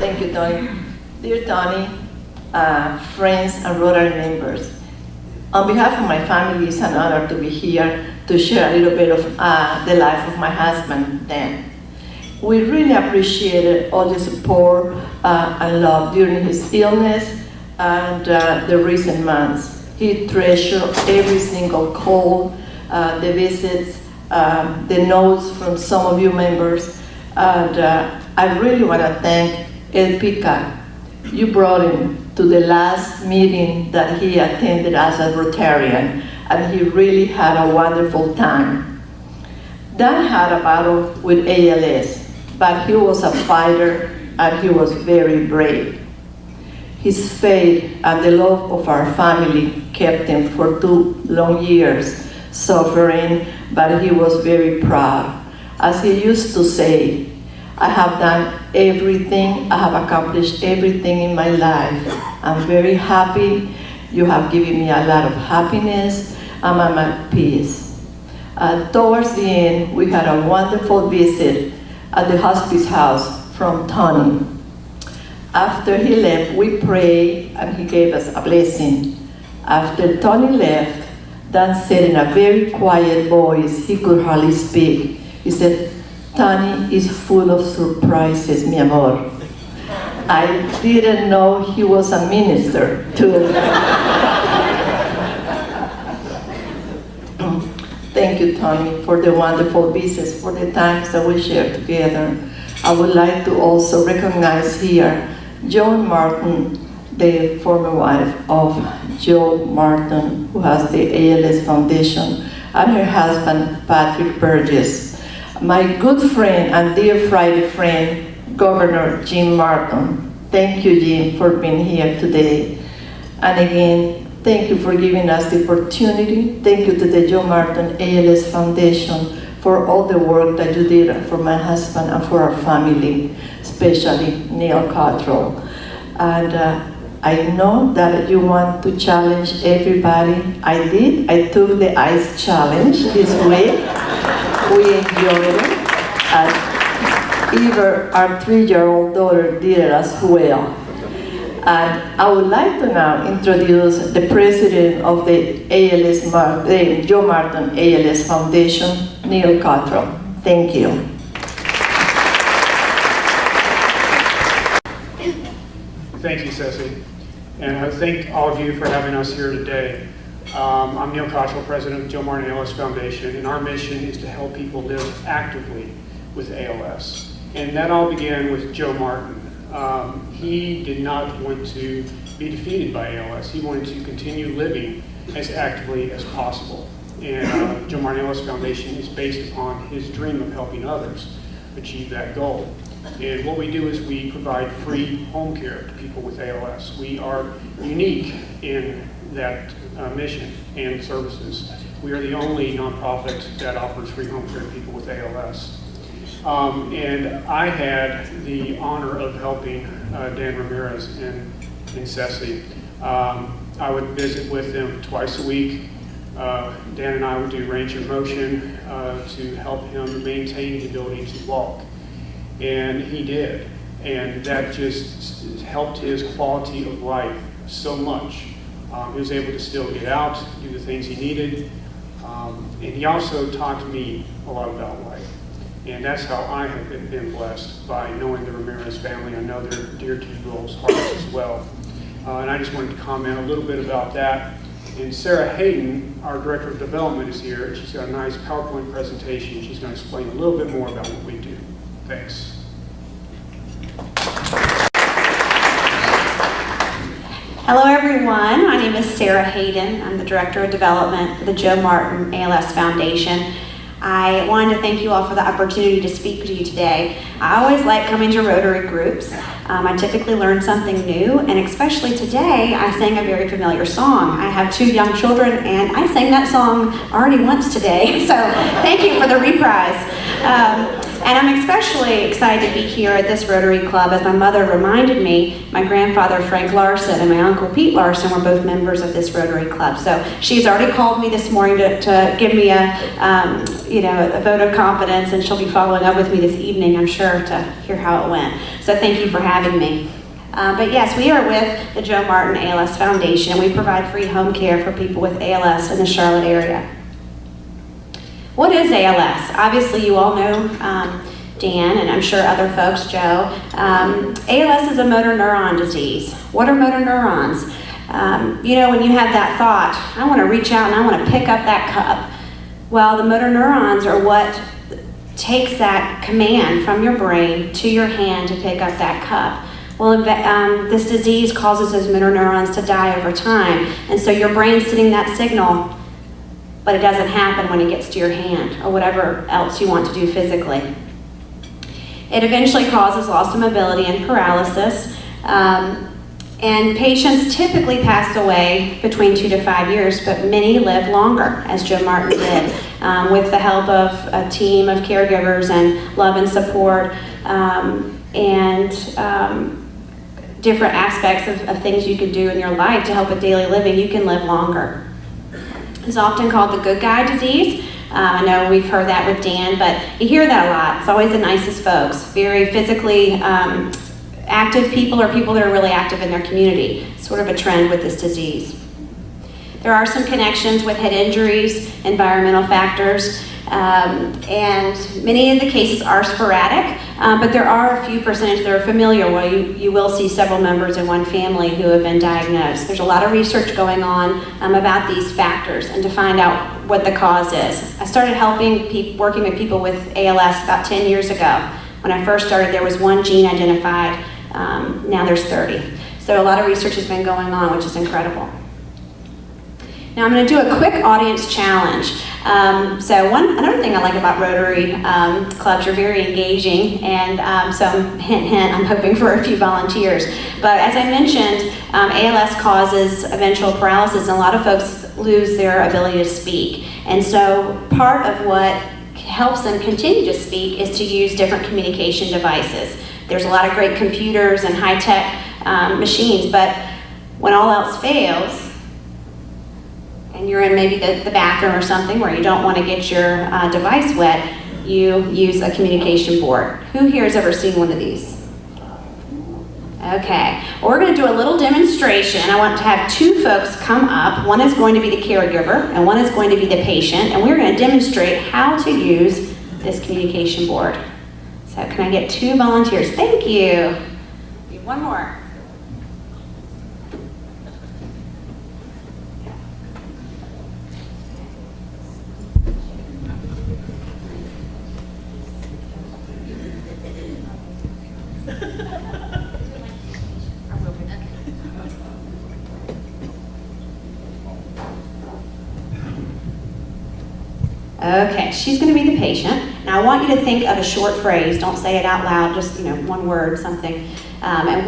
Thank you, Tony. Dear Tony, friends and Rotary members, on behalf of my family, it's an honor to be here to share a little bit of the life of my husband, Dan. We really appreciated all the support and love during his illness and the recent months. He treasured every single call, the visits, the notes from some of you members, and I really want to thank El Pica. You brought him to the last meeting that he attended as a Rotarian, and he really had a wonderful time. Dan had a battle with ALS, but he was a fighter and he was very brave. His faith and the love of our family kept him for 2 long years suffering, but he was very proud. As he used to say, I have done everything, I have accomplished everything in my life. I'm very happy. You have given me a lot of happiness, and I'm at peace. Towards the end, we had a wonderful visit at the hospice house from Tony. After he left, we prayed and he gave us a blessing. After Tony left, Dan said in a very quiet voice, he could hardly speak. He said, Tony is full of surprises, mi amor. I didn't know he was a minister too. Thank you, Tony, for the wonderful visits, for the times that we shared together. I would like to also recognize here Joan Martin, the former wife of Joe Martin, who has the ALS Foundation, and her husband, Patrick Burgess. My good friend and dear Friday friend, Governor Jim Martin. Thank you, Jim, for being here today. And again, thank you for giving us the opportunity. Thank you to the Joe Martin ALS Foundation for all the work that you did for my husband and for our family, especially Neil Cottrell. And I know that you want to challenge everybody. I did. I took the ice challenge this week. We enjoyed it. And even our 3-year-old daughter did it as well. And I would like to now introduce the president of the Joe Martin ALS Foundation, Neil Cottrell. Thank you. Thank you, Cecy. And I thank all of you for having us here today. I'm Neil Cottrell, president of Joe Martin ALS Foundation, and our mission is to help people live actively with ALS. And that all began with Joe Martin. He did not want to be defeated by ALS. He wanted to continue living as actively as possible. And Joe Martin ALS Foundation is based upon his dream of helping others achieve that goal. And what we do is we provide free home care to people with ALS. We are unique in that mission and services. We are the only nonprofit that offers free home care to people with ALS. And I had the honor of helping Dan Ramirez and Cecy. I would visit with them twice a week. Dan and I would do range of motion to help him maintain the ability to walk. And he did. And that just helped his quality of life so much. He was able to still get out, do the things he needed. And he also taught me a lot about life. And that's how I have been blessed by knowing the Ramirez family. I know they're dear to you all's hearts as well. And I just wanted to comment a little bit about that. And Sara Hayden, our Director of Development, is here. She's got a nice PowerPoint presentation. She's going to explain a little bit more about what we do. Thanks. Hello everyone, my name is Sara Hayden. I'm the Director of Development for the Joe Martin ALS Foundation. I wanted to thank you all for the opportunity to speak to you today. I always like coming to Rotary groups. I typically learn something new, and especially today, I sang a very familiar song. I have 2 young children, and I sang that song already once today, so thank you for the reprise. And I'm especially excited to be here at this Rotary Club, as my mother reminded me, my grandfather Frank Larson and my uncle Pete Larson were both members of this Rotary Club. So she's already called me this morning to give me a vote of confidence, and she'll be following up with me this evening, I'm sure, to hear how it went. So thank you for having me. But yes, we are with the Joe Martin ALS Foundation. We provide free home care for people with ALS in the Charlotte area. What is ALS? Obviously, you all know Dan, and I'm sure other folks, Joe. ALS is a motor neuron disease. What are motor neurons? When you have that thought, I want to reach out and I want to pick up that cup. Well, the motor neurons are what takes that command from your brain to your hand to pick up that cup. Well, this disease causes those motor neurons to die over time, and so your brain's sending that signal, but it doesn't happen when it gets to your hand or whatever else you want to do physically. It eventually causes loss of mobility and paralysis, and patients typically pass away between 2 to 5 years, but many live longer, as Joe Martin did, with the help of a team of caregivers and love and support, and different aspects of things you can do in your life to help with daily living. You can live longer. It's often called the good guy disease. I know we've heard that with Dan, but you hear that a lot. It's always the nicest folks, very physically active people, or people that are really active in their community. Sort of a trend with this disease. There are some connections with head injuries, environmental factors, and many of the cases are sporadic, but there are a few percentage that are familiar, where you will see several members in one family who have been diagnosed. There's a lot of research going on about these factors and to find out what the cause is. I started working with people with ALS about 10 years ago. When I first started, there was one gene identified. Now there's 30. So a lot of research has been going on, which is incredible. Now I'm going to do a quick audience challenge. Another thing I like about Rotary clubs, you're very engaging, and so hint, hint, I'm hoping for a few volunteers. But as I mentioned, ALS causes eventual paralysis, and a lot of folks lose their ability to speak. And so part of what helps them continue to speak is to use different communication devices. There's a lot of great computers and high-tech machines, but when all else fails, and you're in maybe the bathroom or something where you don't want to get your device wet, you use a communication board. Who here has ever seen one of these? Okay, well, we're going to do a little demonstration. I want to have two folks come up. One is going to be the caregiver, and one is going to be the patient, and we're going to demonstrate how to use this communication board. So can I get two volunteers? Thank you. One more. Okay, she's going to be the patient. Now I want you to think of a short phrase. Don't say it out loud, just one word, something. And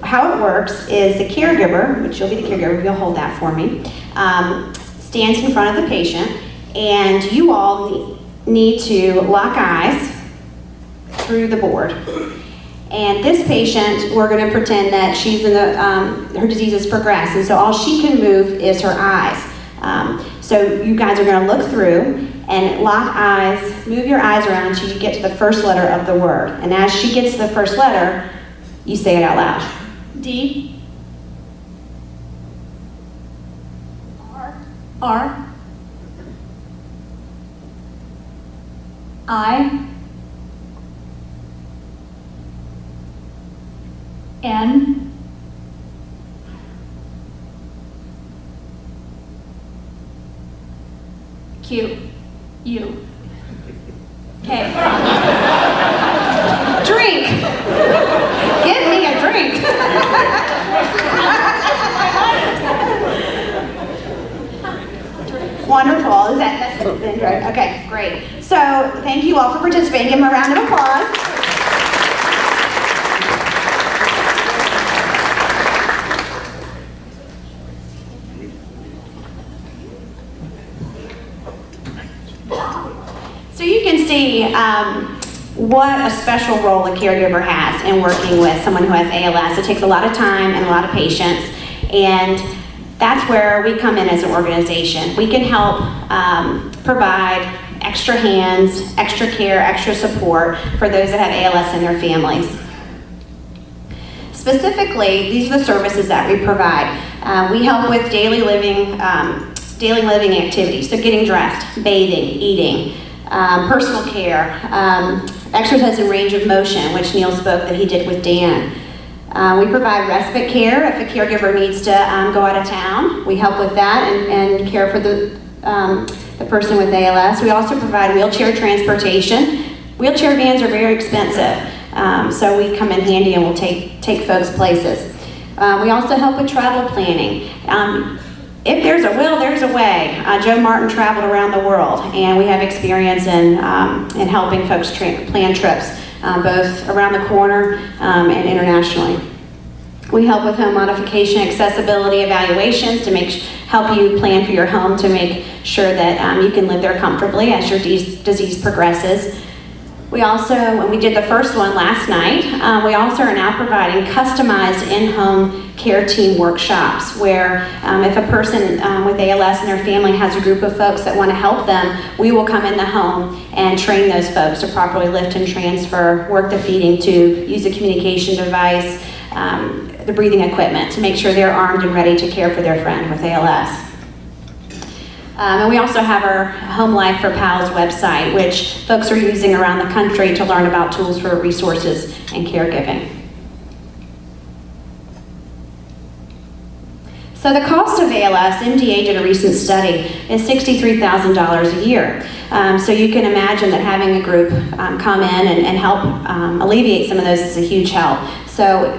how it works is the caregiver, which you'll be the caregiver, you'll hold that for me, stands in front of the patient, and you all need to lock eyes through the board. And this patient, we're going to pretend that she's in her disease has progressed, and so all she can move is her eyes. So you guys are going to look through and lock eyes, move your eyes around until you get to the first letter of the word. And as she gets to the first letter, you say it out loud. D. R. I. N. Q. U. K. Drink. Give me a drink. Wonderful. That's right. Okay, great. So thank you all for participating. Give them a round of applause. So you can see what a special role a caregiver has in working with someone who has ALS. It takes a lot of time and a lot of patience, and that's where we come in as an organization. We can help provide extra hands, extra care, extra support for those that have ALS in their families. Specifically, these are the services that we provide. We help with daily living activities, so getting dressed, bathing, eating, personal care, exercise and range of motion, which Neil spoke that he did with Dan. We provide respite care if a caregiver needs to go out of town. We help with that and care for the person with ALS. We also provide wheelchair transportation. Wheelchair vans are very expensive, so we come in handy and we'll take folks places. We also help with travel planning. If there's a will, there's a way. Joe Martin traveled around the world, and we have experience in helping folks plan trips, both around the corner and internationally. We help with home modification accessibility evaluations to help you plan for your home to make sure that you can live there comfortably as your disease progresses. We also, when we did the first one last night, we also are now providing customized in-home care team workshops where if a person with ALS and their family has a group of folks that want to help them, we will come in the home and train those folks to properly lift and transfer, work the feeding tube, use the communication device, the breathing equipment to make sure they're armed and ready to care for their friend with ALS. And we also have our Home Life for PALS website, which folks are using around the country to learn about tools for resources and caregiving. So the cost of ALS, MDA did a recent study, is $63,000 a year. So you can imagine that having a group come in and help alleviate some of those is a huge help. So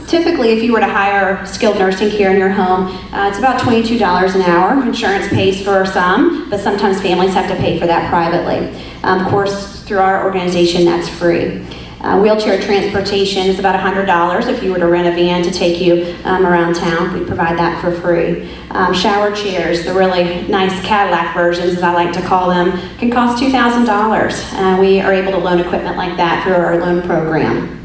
typically if you were to hire skilled nursing care in your home, it's about $22 an hour. Insurance pays for some, but sometimes families have to pay for that privately. Of course, through our organization, that's free. Wheelchair transportation is about $100 if you were to rent a van to take you around town. We provide that for free. Shower chairs, the really nice Cadillac versions, as I like to call them, can cost $2,000. We are able to loan equipment like that through our loan program.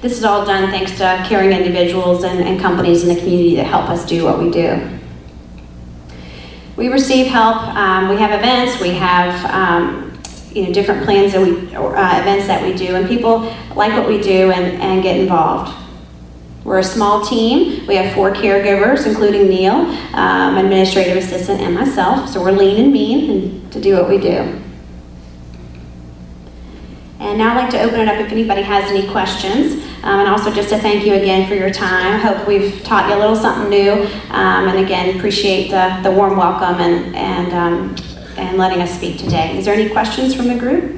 This is all done thanks to caring individuals and companies in the community that help us do what we do. We receive help. We have events. We have different plans that events that we do, and people like what we do and get involved. We're a small team. We have 4 caregivers, including Neil, administrative assistant, and myself. So we're lean and mean to do what we do. And now I'd like to open it up if anybody has any questions, and also just to thank you again for your time. I hope we've taught you a little something new, and again, appreciate the warm welcome and letting us speak today. Is there any questions from the group?